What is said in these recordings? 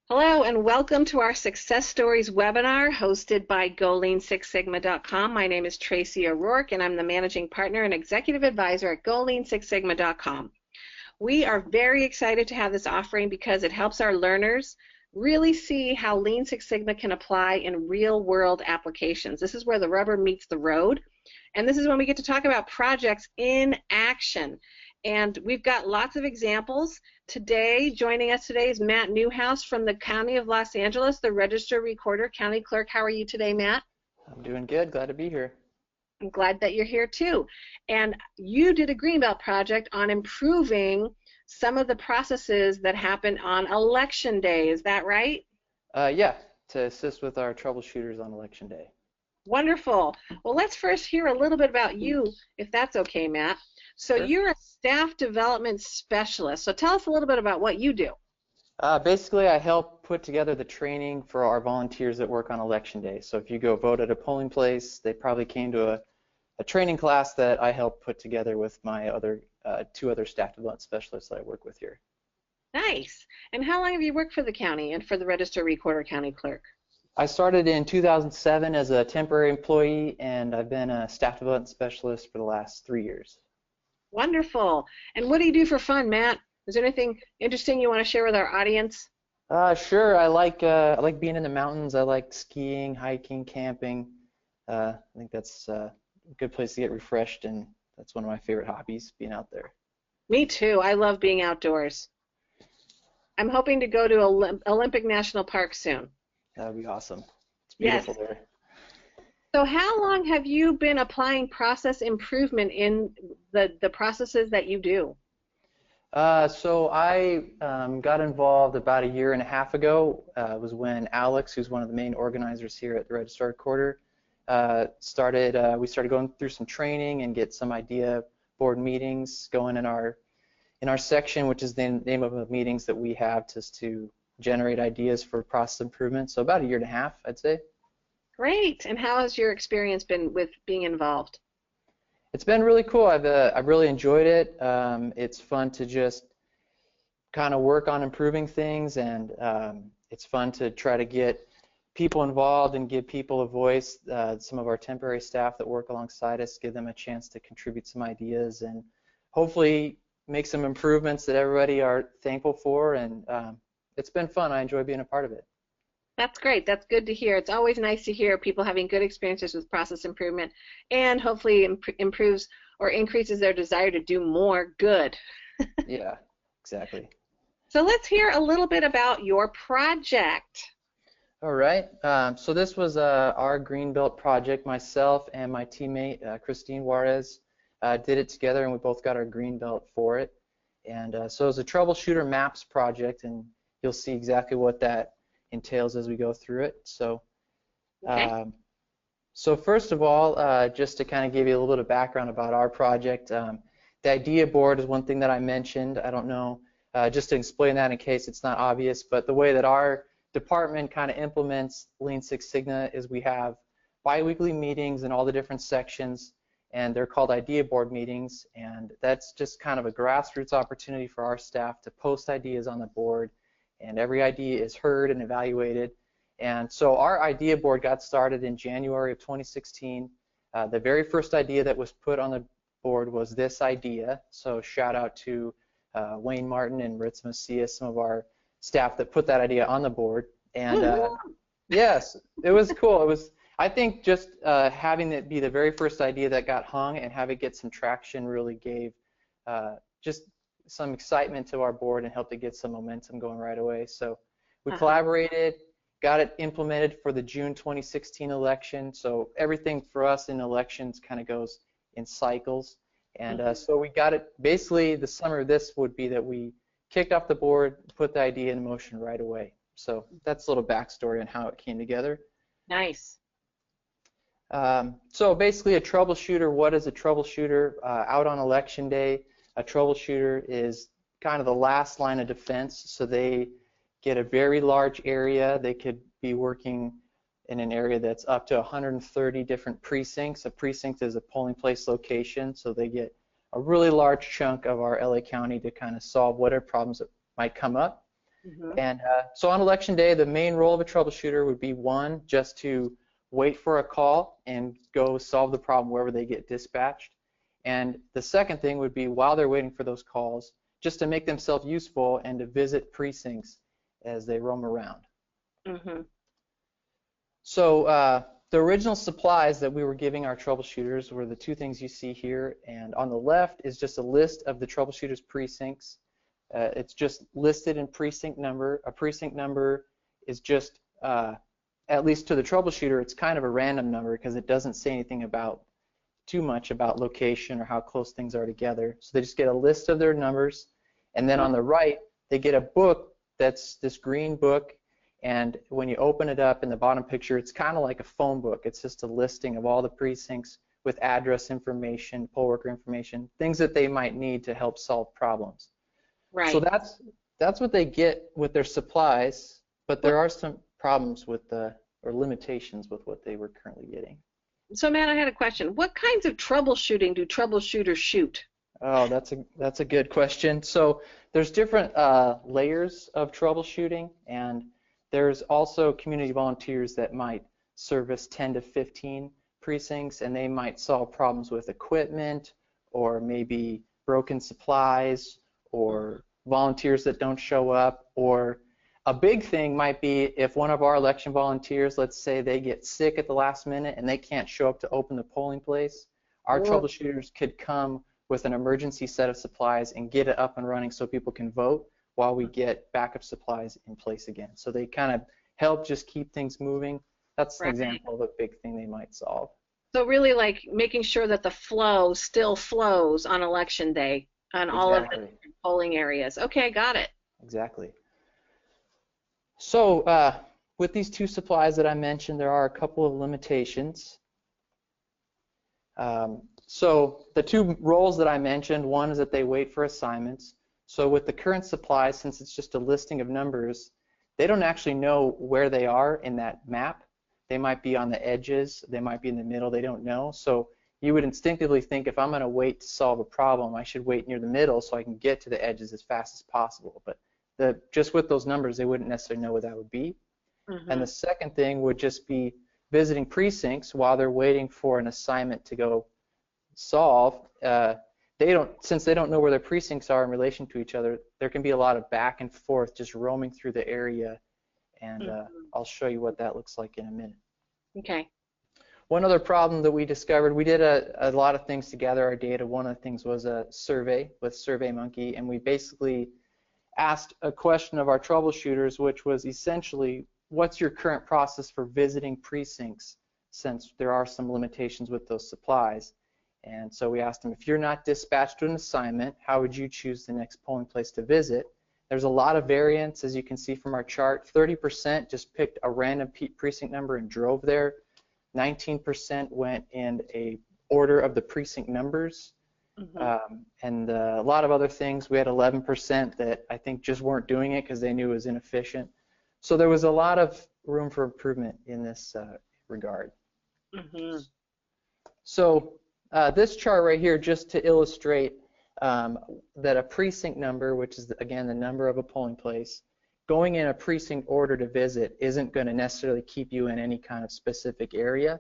Hello and welcome to our Success Stories webinar hosted by GoLean6Sigma.com. My name is Tracy O'Rourke and I'm the Managing Partner and Executive Advisor at GoLean6Sigma.com. We are very excited to have this offering because it helps our learners really see how Lean Six Sigma can apply in real-world applications. This is where the rubber meets the road, and this is when we get to talk about projects in action. And we've got lots of examples. Joining us today is Matt Newhouse from the County of Los Angeles, the Register Recorder, County Clerk. How are you today, Matt? I'm doing good. Glad to be here. I'm glad that you're here too. And you did a Greenbelt project on improving some of the processes that happen on election day. Is that right? Yeah, to assist with our troubleshooters on election day. Wonderful. Well, let's first hear a little bit about you, if that's okay, Matt. So Sure. You're a staff development specialist. So tell us a little bit about what you do. Basically, I help put together the training for our volunteers that work on election day. So if you go vote at a polling place, they probably came to a training class that I help put together with my two other staff development specialists that I work with here. Nice. And how long have you worked for the county and for the Register Recorder County Clerk? I started in 2007 as a temporary employee, and I've been a staff development specialist for the last 3 years. Wonderful. And what do you do for fun, Matt? Is there anything interesting you want to share with our audience? Sure. I like being in the mountains. I like skiing, hiking, camping. I think that's a good place to get refreshed, and that's one of my favorite hobbies, being out there. Me too. I love being outdoors. I'm hoping to go to Olympic National Park soon. That would be awesome. It's beautiful there. So how long have you been applying process improvement in the processes that you do? So I got involved about 1.5 years ago. It was when Alex, who's one of the main organizers here at the Registrar Recorder, we started going through some training and get some idea board meetings going in our section, which is the name of the meetings that we have to generate ideas for process improvement. So about 1.5 years, I'd say. Great. And how has your experience been with being involved? It's been really cool. I've really enjoyed it. It's fun to just kind of work on improving things, and it's fun to try to get people involved and give people a voice. Some of our temporary staff that work alongside us, give them a chance to contribute some ideas and hopefully make some improvements that everybody are thankful for. And it's been fun. I enjoy being a part of it. That's great. That's good to hear. It's always nice to hear people having good experiences with process improvement and hopefully improves or increases their desire to do more good. Yeah, exactly. So let's hear a little bit about your project. All right. So this was our Greenbelt project. Myself and my teammate, Christine Juarez, did it together, and we both got our Greenbelt for it. And so it was a Troubleshooter Maps project, and you'll see exactly what that entails as we go through it. So, okay. So first of all, just to kind of give you a little bit of background about our project, the idea board is one thing that I mentioned. I don't know, just to explain that in case it's not obvious, but the way that our department kind of implements Lean Six Sigma is we have bi-weekly meetings in all the different sections, and they're called idea board meetings, and that's just kind of a grassroots opportunity for our staff to post ideas on the board, and every idea is heard and evaluated. And so our idea board got started in January of 2016. The very first idea that was put on the board was this idea, so shout out to Wayne Martin and Ritz Macias, some of our staff that put that idea on the board. And yes, it was cool. It was, I think, just having it be the very first idea that got hung and have it get some traction really gave just some excitement to our board and helped it get some momentum going right away. So we collaborated, got it implemented for the June 2016 election. So everything for us in elections kind of goes in cycles. And so we got it, basically the summary of this would be that we kicked off the board, put the idea in motion right away. So that's a little backstory on how it came together. Nice. So basically a troubleshooter, what is a troubleshooter? Out on election day, a troubleshooter is kind of the last line of defense, so they get a very large area. They could be working in an area that's up to 130 different precincts. A precinct is a polling place location, so they get a really large chunk of our LA County to kind of solve whatever problems that might come up. Mm-hmm. And so on election day, the main role of a troubleshooter would be, one, just to wait for a call and go solve the problem wherever they get dispatched. And the second thing would be, while they're waiting for those calls, just to make themselves useful and to visit precincts as they roam around. Mm-hmm. So the original supplies that we were giving our troubleshooters were the two things you see here, and on the left is just a list of the troubleshooters' precincts. It's just listed in precinct number. A precinct number is just, at least to the troubleshooter, it's kind of a random number because it doesn't say anything about too much about location or how close things are together. So they just get a list of their numbers, and then on the right they get a book that's this green book, and when you open it up in the bottom picture, it's kind of like a phone book. It's just a listing of all the precincts with address information, poll worker information, things that they might need to help solve problems. Right. So that's what they get with their supplies, but there are some problems with or limitations with what they were currently getting. So, Matt, I had a question. What kinds of troubleshooting do troubleshooters shoot? Oh, that's a good question. So there's different layers of troubleshooting, and there's also community volunteers that might service 10 to 15 precincts, and they might solve problems with equipment or maybe broken supplies or volunteers that don't show up, or a big thing might be if one of our election volunteers, let's say they get sick at the last minute and they can't show up to open the polling place, our troubleshooters could come with an emergency set of supplies and get it up and running so people can vote while we get backup supplies in place again. So they kind of help just keep things moving. That's an example of a big thing they might solve. So really like making sure that the flow still flows on election day on all of the polling areas. Okay, got it. Exactly. So with these two supplies that I mentioned, there are a couple of limitations. So the two roles that I mentioned, one is that they wait for assignments. So with the current supplies, since it's just a listing of numbers, they don't actually know where they are in that map. They might be on the edges, they might be in the middle, they don't know. So you would instinctively think, if I'm going to wait to solve a problem, I should wait near the middle so I can get to the edges as fast as possible. But just with those numbers, they wouldn't necessarily know where that would be. Mm-hmm. And the second thing would just be visiting precincts while they're waiting for an assignment to go solve. Since they don't know where their precincts are in relation to each other, there can be a lot of back and forth just roaming through the area, and I'll show you what that looks like in a minute. Okay. One other problem that we discovered, we did a lot of things to gather our data. One of the things was a survey with SurveyMonkey, and we basically asked a question of our troubleshooters, which was essentially, what's your current process for visiting precincts, since there are some limitations with those supplies. And so we asked them, if you're not dispatched to an assignment, how would you choose the next polling place to visit? There's a lot of variance, as you can see from our chart. 30% just picked a random precinct number and drove there. 19% went in a order of the precinct numbers. Mm-hmm. And a lot of other things. We had 11% that I think just weren't doing it because they knew it was inefficient. So there was a lot of room for improvement in this regard. Mm-hmm. So this chart right here, just to illustrate that a precinct number, which is, again, the number of a polling place, going in a precinct order to visit isn't going to necessarily keep you in any kind of specific area.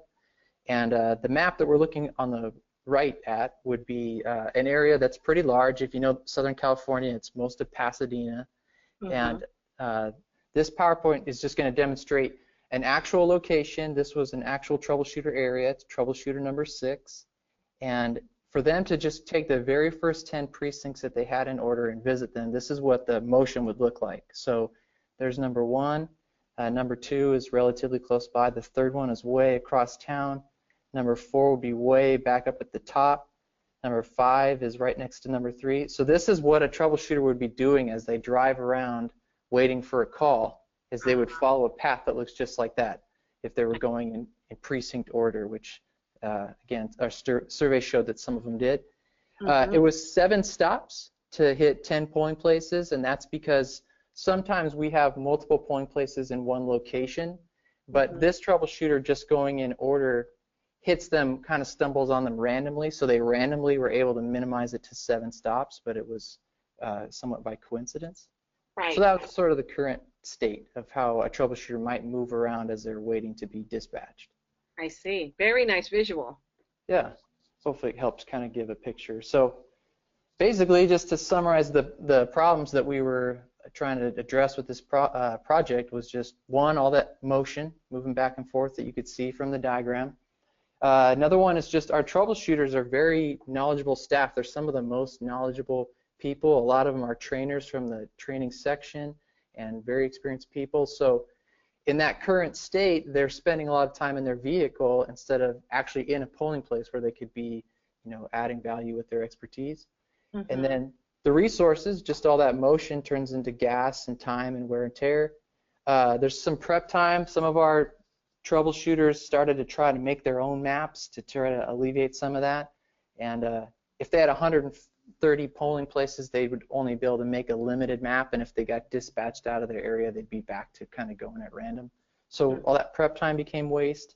And the map that we're looking on the right at would be an area that's pretty large. If you know Southern California, it's most of Pasadena. Mm-hmm. And this PowerPoint is just going to demonstrate an actual location. This was an actual troubleshooter area. It's troubleshooter number 6. And for them to just take the very first 10 precincts that they had in order and visit them, this is what the motion would look like. So there's number 1. Number 2 is relatively close by. The third one is way across town. Number 4 would be way back up at the top. Number 5 is right next to number 3. So this is what a troubleshooter would be doing as they drive around waiting for a call, is they would follow a path that looks just like that if they were going in precinct order, which again, our survey showed that some of them did. Mm-hmm. It was 7 stops to hit 10 polling places, and that's because sometimes we have multiple polling places in one location, but mm-hmm. this troubleshooter just going in order hits them, kind of stumbles on them randomly, so they randomly were able to minimize it to 7 stops, but it was somewhat by coincidence. Right. So that was sort of the current state of how a troubleshooter might move around as they're waiting to be dispatched. I see. Very nice visual. Yeah, hopefully it helps kind of give a picture. So basically, just to summarize the problems that we were trying to address with this project was just one, all that motion moving back and forth that you could see from the diagram. Another one is just our troubleshooters are very knowledgeable staff. They're some of the most knowledgeable people. A lot of them are trainers from the training section and very experienced people. So in that current state, they're spending a lot of time in their vehicle instead of actually in a polling place where they could be, adding value with their expertise. Mm-hmm. And then the resources, just all that motion turns into gas and time and wear and tear. There's some prep time. Some of our troubleshooters started to try to make their own maps to try to alleviate some of that. And if they had 130 polling places, they would only be able to make a limited map, and if they got dispatched out of their area, they'd be back to kind of going at random. So all that prep time became waste.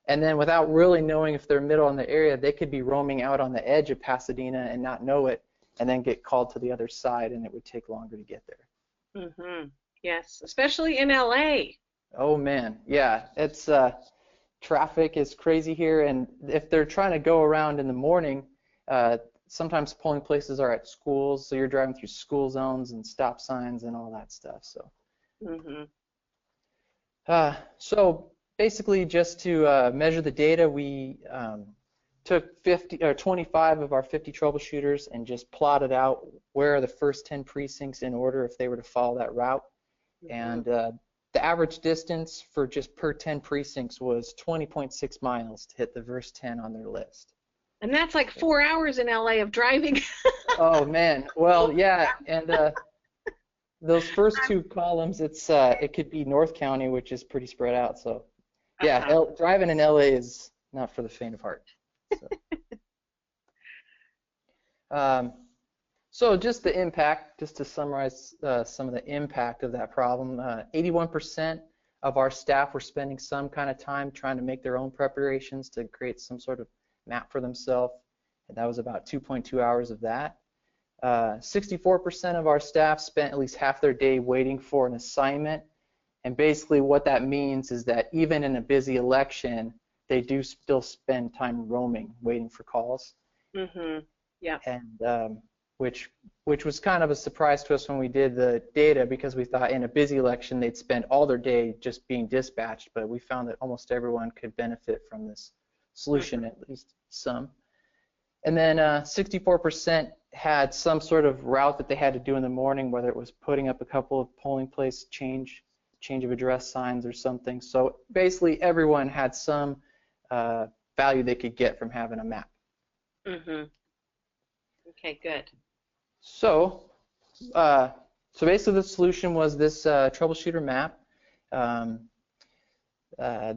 And then without really knowing if they're middle in the area, they could be roaming out on the edge of Pasadena and not know it, and then get called to the other side, and it would take longer to get there. Mm-hmm. Yes, especially in LA. Oh man, yeah, it's traffic is crazy here, and if they're trying to go around in the morning, sometimes polling places are at schools, so you're driving through school zones and stop signs and all that stuff. So, so basically, just to measure the data, we took 25 of our 50 troubleshooters and just plotted out where are the first 10 precincts in order if they were to follow that route, and the average distance for just per 10 precincts was 20.6 miles to hit the first 10 on their list. And that's like 4 hours in LA of driving. Oh man, well yeah, and those first two columns, it could be North County, which is pretty spread out. So yeah, driving in LA is not for the faint of heart. So. So just the impact, just to summarize some of the impact of that problem, 81% of our staff were spending some kind of time trying to make their own preparations to create some sort of map for themselves, and that was about 2.2 hours of that. 64% of our staff spent at least half their day waiting for an assignment, and basically what that means is that even in a busy election, they do still spend time roaming, waiting for calls. Yeah. And which was kind of a surprise to us when we did the data, because we thought in a busy election they'd spend all their day just being dispatched, but we found that almost everyone could benefit from this solution, at least some. And then 64% had some sort of route that they had to do in the morning, whether it was putting up a couple of polling place change of address signs or something. So basically everyone had some value they could get from having a map. Okay, good. So basically the solution was this troubleshooter map.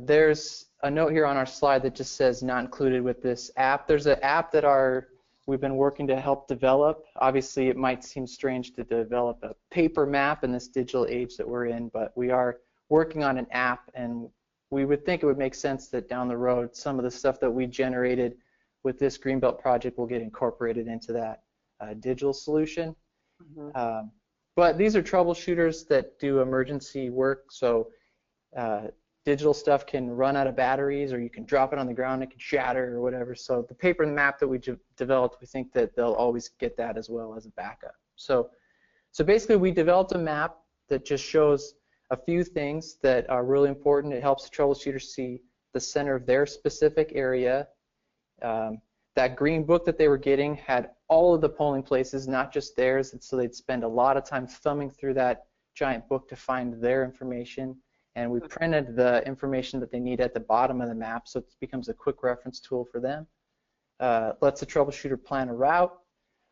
There's a note here on our slide that just says not included with this app. There's an app that we've been working to help develop. Obviously it might seem strange to develop a paper map in this digital age that we're in, but we are working on an app, and we would think it would make sense that down the road some of the stuff that we generated with this Greenbelt project will get incorporated into that digital solution. But these are troubleshooters that do emergency work, so digital stuff can run out of batteries, or you can drop it on the ground, it can shatter or whatever. So the paper map that we developed, we think that they'll always get that as well as a backup. So basically we developed a map that just shows a few things that are really important. It helps the troubleshooter see the center of their specific area. That green book that they were getting had all of the polling places, not just theirs, and so they'd spend a lot of time thumbing through that giant book to find their information. And we printed the information that they need at the bottom of the map, so it becomes a quick reference tool for them. Lets the troubleshooter plan a route.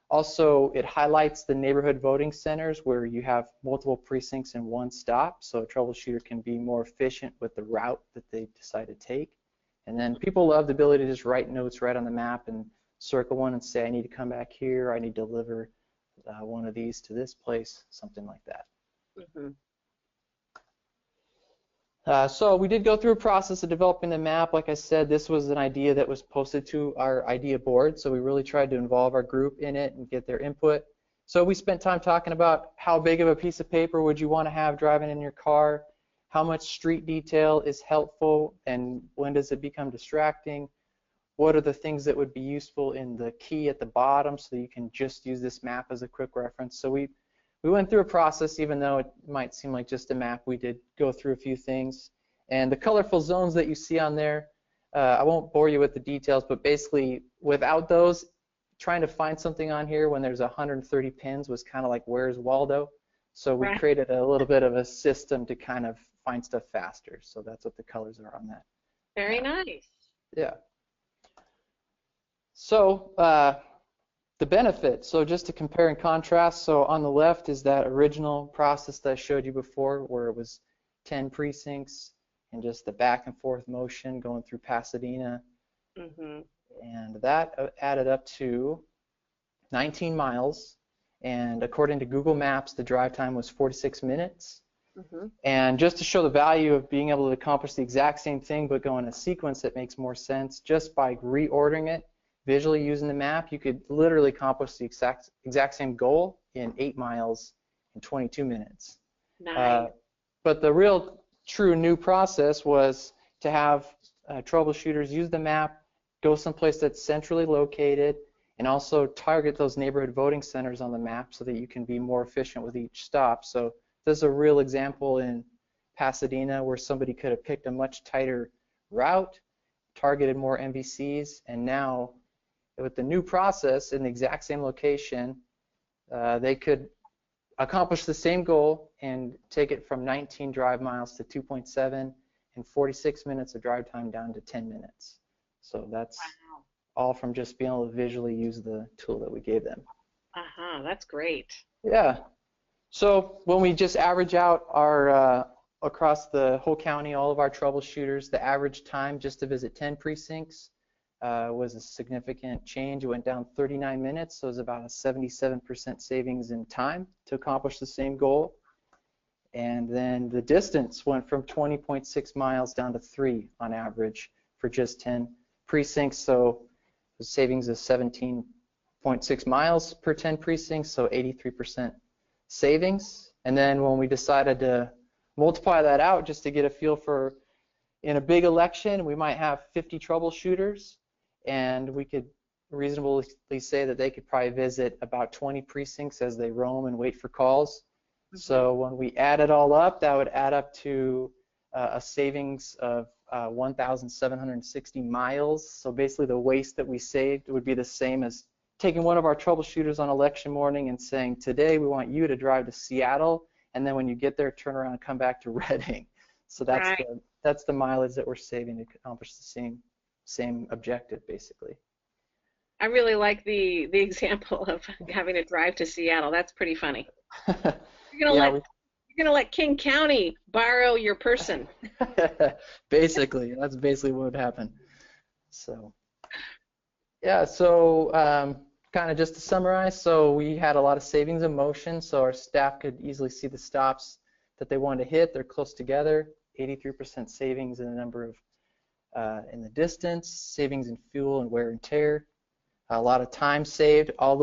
Also, it highlights the neighborhood voting centers where you have multiple precincts in one stop, so a troubleshooter can be more efficient with the route that they decide to take. And then people love the ability to just write notes right on the map and circle one and say, I need to come back here, I need to deliver one of these to this place, something like that. So we did go through a process of developing the map. Like I said, this was an idea that was posted to our idea board, so we really tried to involve our group in it and get their input. So we spent time talking about how big of a piece of paper would you want to have driving in your car, how much street detail is helpful, and when does it become distracting, what are the things that would be useful in the key at the bottom so you can just use this map as a quick reference. So we went through a process, even though it might seem like just a map, we did go through a few things. And the colorful zones that you see on there, I won't bore you with the details, but basically without those, trying to find something on here when there's 130 pins was kind of like where's Waldo. So we created a little bit of a system to kind of find stuff faster. So that's what the colors are on that. Very nice. Yeah. So the benefit, so just to compare and contrast, so on the left is that original process that I showed you before where it was 10 precincts and just the back and forth motion going through Pasadena. And that added up to 19 miles, and according to Google Maps, the drive time was 46 minutes. And just to show the value of being able to accomplish the exact same thing but go in a sequence that makes more sense, just by reordering it, visually using the map, you could literally accomplish the exact same goal in 8 miles in 22 minutes. Nice. But the real true new process was to have troubleshooters use the map, go someplace that's centrally located, and also target those neighborhood voting centers on the map so that you can be more efficient with each stop. So this is a real example in Pasadena where somebody could have picked a much tighter route, targeted more MVCs, and now with the new process in the exact same location, they could accomplish the same goal and take it from 19 drive miles to 2.7 and 46 minutes of drive time down to 10 minutes. So that's all from just being able to visually use the tool that we gave them. That's great. Yeah. So when we just average out our across the whole county, all of our troubleshooters, the average time just to visit 10 precincts was a significant change. It went down 39 minutes, so it was about a 77% savings in time to accomplish the same goal. And then the distance went from 20.6 miles down to 3 on average for just 10 precincts, so the savings is 17.6 miles per 10 precincts, so 83% savings. And then when we decided to multiply that out just to get a feel for, in a big election, we might have 50 troubleshooters, and we could reasonably say that they could probably visit about 20 precincts as they roam and wait for calls. So when we add it all up, that would add up to a savings of 1,760 miles. So basically the waste that we saved would be the same as taking one of our troubleshooters on election morning and saying, today we want you to drive to Seattle, and then when you get there, turn around and come back to Reading. So that's the mileage that we're saving to accomplish the same objective, basically. I really like the example of having to drive to Seattle. That's pretty funny. You're gonna let King County borrow your person. Basically, that's basically what would happen. So, yeah. So, kind of just to summarize, so we had a lot of savings in motion, so our staff could easily see the stops that they wanted to hit. They're close together. 83% savings in the number of in the distance, savings in fuel and wear and tear. A lot of time saved. All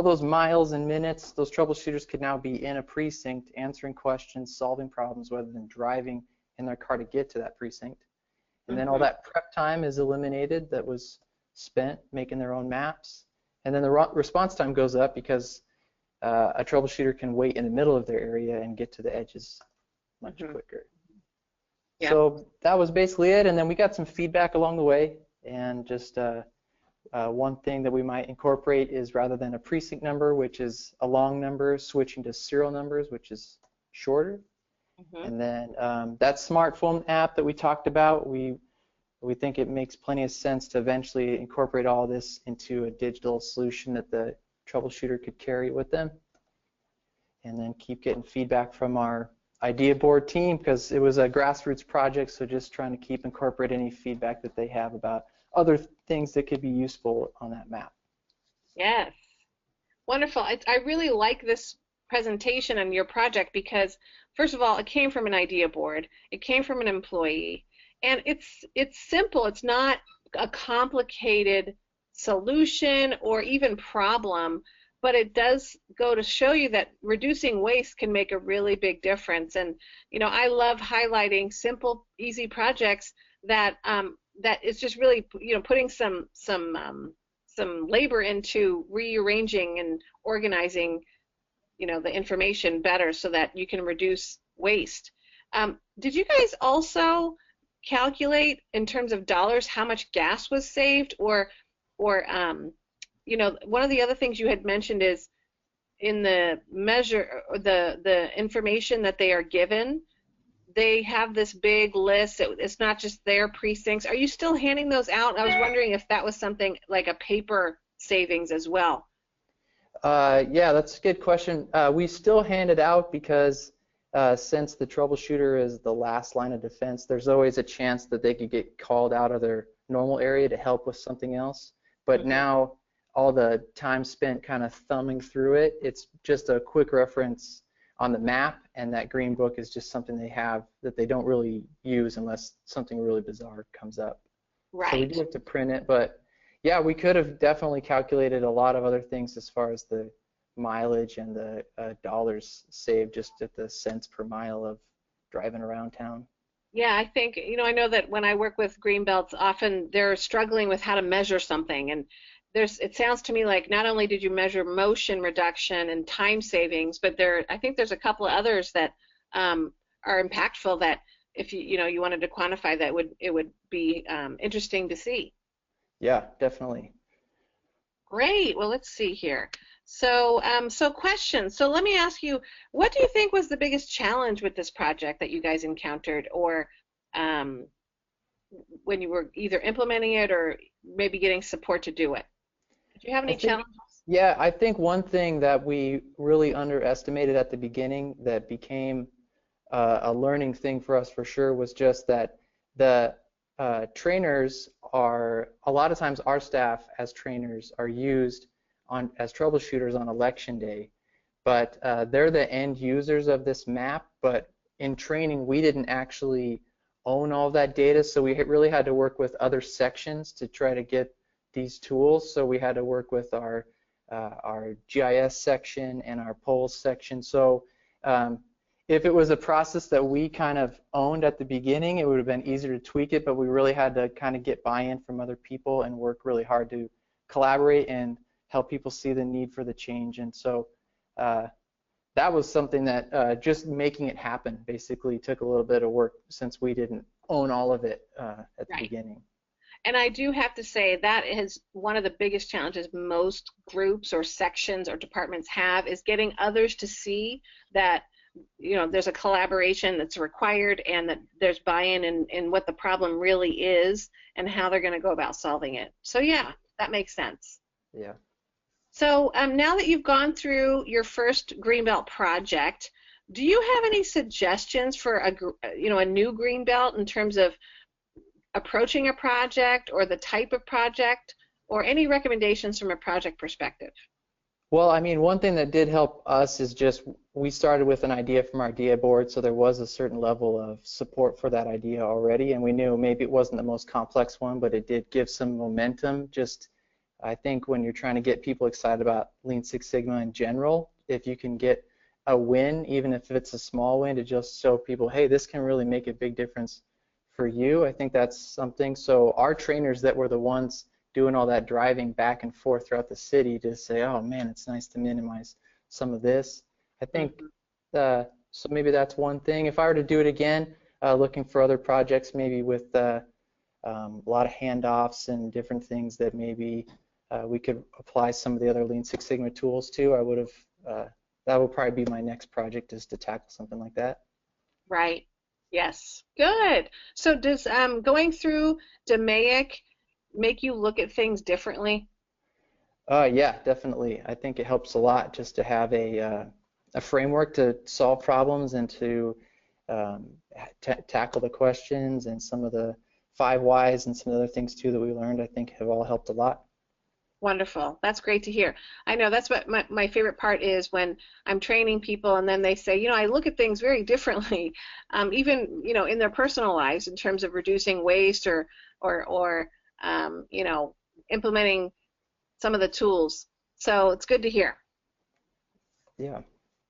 those miles and minutes, those troubleshooters could now be in a precinct answering questions, solving problems rather than driving in their car to get to that precinct. And then all that prep time is eliminated that was spent making their own maps. And then the response time goes up because a troubleshooter can wait in the middle of their area and get to the edges much quicker. Yeah. So that was basically it. And then we got some feedback along the way, and just one thing that we might incorporate is rather than a precinct number, which is a long number, switching to serial numbers, which is shorter. And then that smartphone app that we talked about, we think it makes plenty of sense to eventually incorporate all this into a digital solution that the troubleshooter could carry with them. And then keep getting feedback from our idea board team, because it was a grassroots project, so just trying to keep incorporating any feedback that they have about other things that could be useful on that map. Yes. Wonderful. I really like this presentation on your project because, first of all, it came from an idea board. It came from an employee. And it's simple. It's not a complicated solution or even problem, but it does go to show you that reducing waste can make a really big difference. And I love highlighting simple, easy projects that that is just really putting some labor into rearranging and organizing the information better so that you can reduce waste. Did you guys also calculate in terms of dollars how much gas was saved, or one of the other things you had mentioned is in the measure, the information that they are given, they have this big list. It's not just their precincts. Are you still handing those out? I was wondering if that was something like a paper savings as well. Yeah, that's a good question. We still hand it out because since the troubleshooter is the last line of defense, there's always a chance that they could get called out of their normal area to help with something else. But now all the time spent kind of thumbing through it, it's just a quick reference on the map, and that green book is just something they have that they don't really use unless something really bizarre comes up. Right. So we do have to print it, but yeah, we could have definitely calculated a lot of other things as far as the mileage and the dollars saved just at the cents per mile of driving around town. Yeah, I think, I know that when I work with greenbelts, often they're struggling with how to measure something, and it sounds to me like not only did you measure motion reduction and time savings, but I think there's a couple of others that are impactful that if you wanted to quantify that, it would be interesting to see. Yeah, definitely. Great. Well, let's see here. So, questions. So let me ask you, what do you think was the biggest challenge with this project that you guys encountered, or when you were either implementing it or maybe getting support to do it? Did you have any challenges? Yeah, I think one thing that we really underestimated at the beginning that became a learning thing for us for sure was just that the trainers are, a lot of times our staff as trainers are used as troubleshooters on election day, but they're the end users of this map, but in training we didn't actually own all that data, so we really had to work with other sections to try to get these tools. So we had to work with our GIS section and our polls section. So if it was a process that we kind of owned at the beginning, it would have been easier to tweak it, but we really had to kind of get buy-in from other people and work really hard to collaborate and help people see the need for the change. And so that was something that just making it happen basically took a little bit of work since we didn't own all of it at the beginning. And I do have to say that is one of the biggest challenges most groups or sections or departments have, is getting others to see that there's a collaboration that's required and that there's buy-in in what the problem really is and how they're going to go about solving it. So yeah, that makes sense. Yeah. So now that you've gone through your first Greenbelt project, do you have any suggestions for a new Greenbelt in terms of approaching a project or the type of project, or any recommendations from a project perspective? Well, I mean, one thing that did help us is just we started with an idea from our idea board, so there was a certain level of support for that idea already, and we knew maybe it wasn't the most complex one, but it did give some momentum. Just, I think when you're trying to get people excited about Lean Six Sigma in general, if you can get a win, even if it's a small win, to just show people, hey, this can really make a big difference for you, I think that's something. So our trainers that were the ones doing all that driving back and forth throughout the city to say, oh man, it's nice to minimize some of this. I think so maybe that's one thing. If I were to do it again, looking for other projects maybe with a lot of handoffs and different things that maybe we could apply some of the other Lean Six Sigma tools to, I would have, that would probably be my next project, is to tackle something like that. Right. Yes. Good. So does going through DMAIC make you look at things differently? Yeah, definitely. I think it helps a lot just to have a framework to solve problems and to tackle the questions, and some of the 5 whys and some other things too that we learned, I think, have all helped a lot. Wonderful. That's great to hear. I know that's what my favorite part is, when I'm training people and then they say, I look at things very differently, even, in their personal lives in terms of reducing waste or implementing some of the tools. So it's good to hear. Yeah.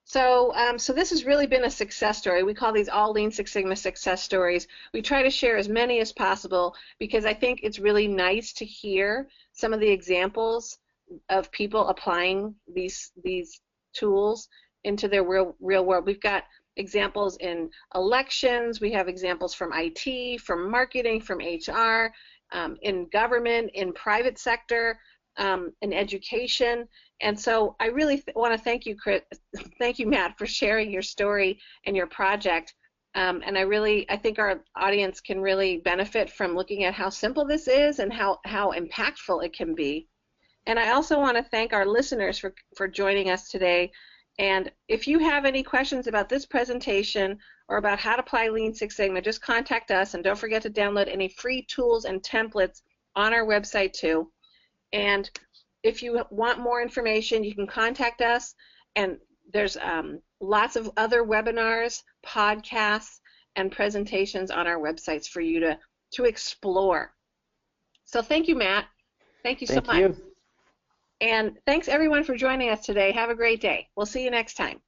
So, so this has really been a success story. We call these all Lean Six Sigma success stories. We try to share as many as possible because I think it's really nice to hear some of the examples of people applying these tools into their real world. We've got examples in elections. We have examples from IT, from marketing, from HR, in government, in private sector, in education. And so I really want to thank you, thank you, Matt, for sharing your story and your project. And I think our audience can really benefit from looking at how simple this is and how impactful it can be. And I also want to thank our listeners for joining us today. And if you have any questions about this presentation or about how to apply Lean Six Sigma, just contact us, and don't forget to download any free tools and templates on our website too. And if you want more information, you can contact us, and there's lots of other webinars, podcasts, and presentations on our websites for you to explore. So thank you, Matt. Thank you so much. Thank you. And thanks everyone for joining us today. Have a great day. We'll see you next time.